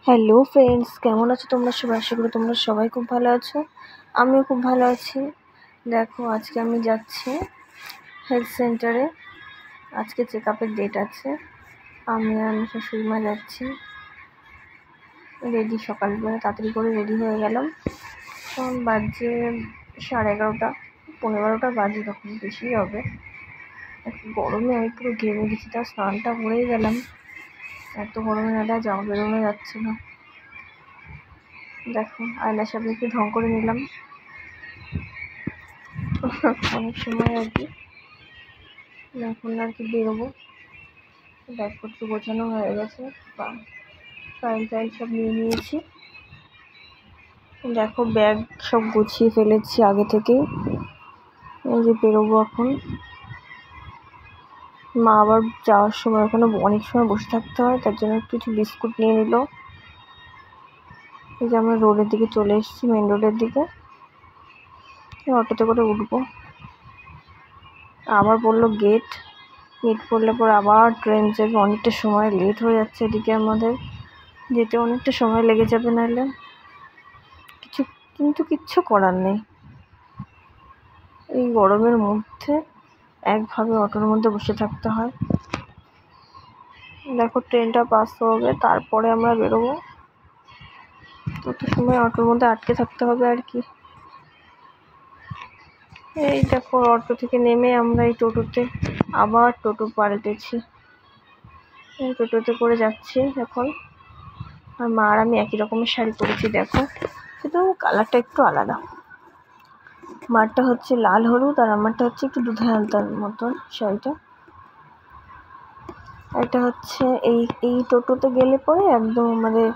Hello friends, কেমন আছো তোমরা সবাই? আশা করি তোমরা সবাই খুব ভালো আছো। আমিও খুব ভালো আছি। দেখো, আজকে আমি যাচ্ছি হেলথ সেন্টারে। আজকে চেক আপের ডেট আছে। আমি আর শাশুড়ি মা যাচ্ছি। রেডি, সকালবেলা তাড়াতাড়ি করে রেডি হয়ে গেলাম। তখন বাজে 11:30, 12:15 বাজে, তখন বেশি হবে। গরমে আমি পুরো ঘেমে গেছি, তার স্নানটা করেই গেলাম। এত গরমে নাহলে জামা বেরোনো যাচ্ছে না। দেখো, আয়নার সামনে একটু ঢং করে নিলাম অনেক সময় আর কি। এখন আর কি বেরোবো। ব্যাগপত্র গোছানো হয়ে গেছে, ফাইল সব নিয়ে নিয়েছি। দেখো, ব্যাগ সব গুছিয়ে ফেলেছি আগে থেকেই। এই যে বেরোবো এখন। মা আবার যাওয়ার সময় ওখানে অনেক সময় বসে থাকতে হয়, তার জন্য কিছু বিস্কুট নিয়ে নিল। এই যে আমরা রোডের দিকে চলে এসেছি, মেন রোডের দিকে। অটোতে করে উঠবো। আবার বললো গেট পড়লে পরে আবার ট্রেন যাবে, অনেকটা সময় লেট হয়ে যাচ্ছে। এদিকে আমাদের যেতে অনেকটা সময় লেগে যাবে, নাহলে কিচ্ছু করার নেই। এই গরমের মধ্যে একভাবে অটোর মধ্যে বসে থাকতে হয়। দেখো, ট্রেনটা পাস হবে, তারপরে আমরা বেরোবো। তত সময় অটোর মধ্যে আটকে থাকতে হবে আর কি। এই দেখো, অটো থেকে নেমে আমরা এই টোটোতে আবার টোটো পাল্টেছি। এই টোটোতে করে যাচ্ছি এখন। আর মা আর আমি একই রকমের শাড়ি পরেছি, দেখো, কিন্তু কালারটা একটু আলাদা। মারটা হচ্ছে লাল হলুদ, আর আমারটা হচ্ছে একটু দুধে হালতার মতন শাড়িটা। এটা হচ্ছে এই টোটোতে গেলে পরে একদম আমাদের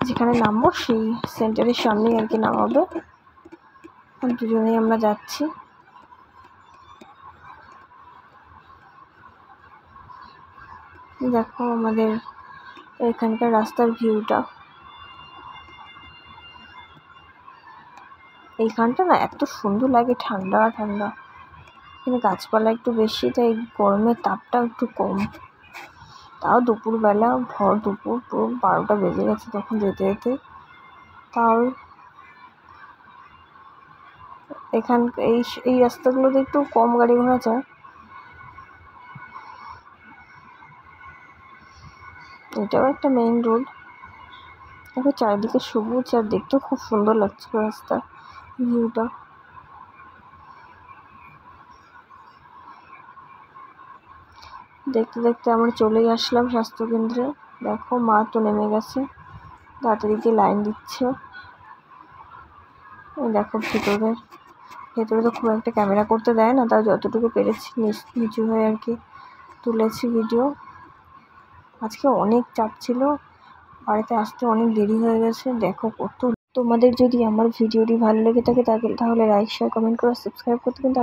যেখানে নামবো সেই সেন্টারের সামনেই আর কি নামাবে। দুজনেই আমরা যাচ্ছি। দেখো আমাদের এখানকার রাস্তার ভিউটা। এইখানটা না এত সুন্দর লাগে, ঠান্ডা ঠান্ডা। এখানে গাছপালা একটু বেশি, তাই গরমের তাপটা একটু কম। তাও দুপুরবেলা, ভর দুপুর, পুরো 12টা বেজে গেছে তখন যেতে যেতে। তাও এখান এই রাস্তাগুলোতে একটু কম গাড়ি ঘোড়া যায়। এটাও একটা মেইন রোড। দেখো, চারিদিকে সবুজ, আর দেখতেও খুব সুন্দর লাগছে রাস্তা ভিউটা। দেখতে দেখতে আমরা চলেই আসলাম স্বাস্থ্যকেন্দ্রে। দেখো, মা তো নেমে গেছে, তাড়াতাড়ি গিয়ে লাইন দিচ্ছে। দেখো, ভেতরে তো খুব একটা ক্যামেরা করতে দেয় না, তাও যতটুকু পেরেছি নিচু হয়ে আর কি তুলেছি ভিডিও। আজকে অনেক চাপ ছিল, বাড়িতে আসতে অনেক দেরি হয়ে গেছে। দেখো কত। তোমাদের যদি আমার ভিডিওটি ভালো লেগে থাকে তাহলে লাইক, শেয়ার, কমেন্ট করে সাবস্ক্রাইব করতে কিন্তু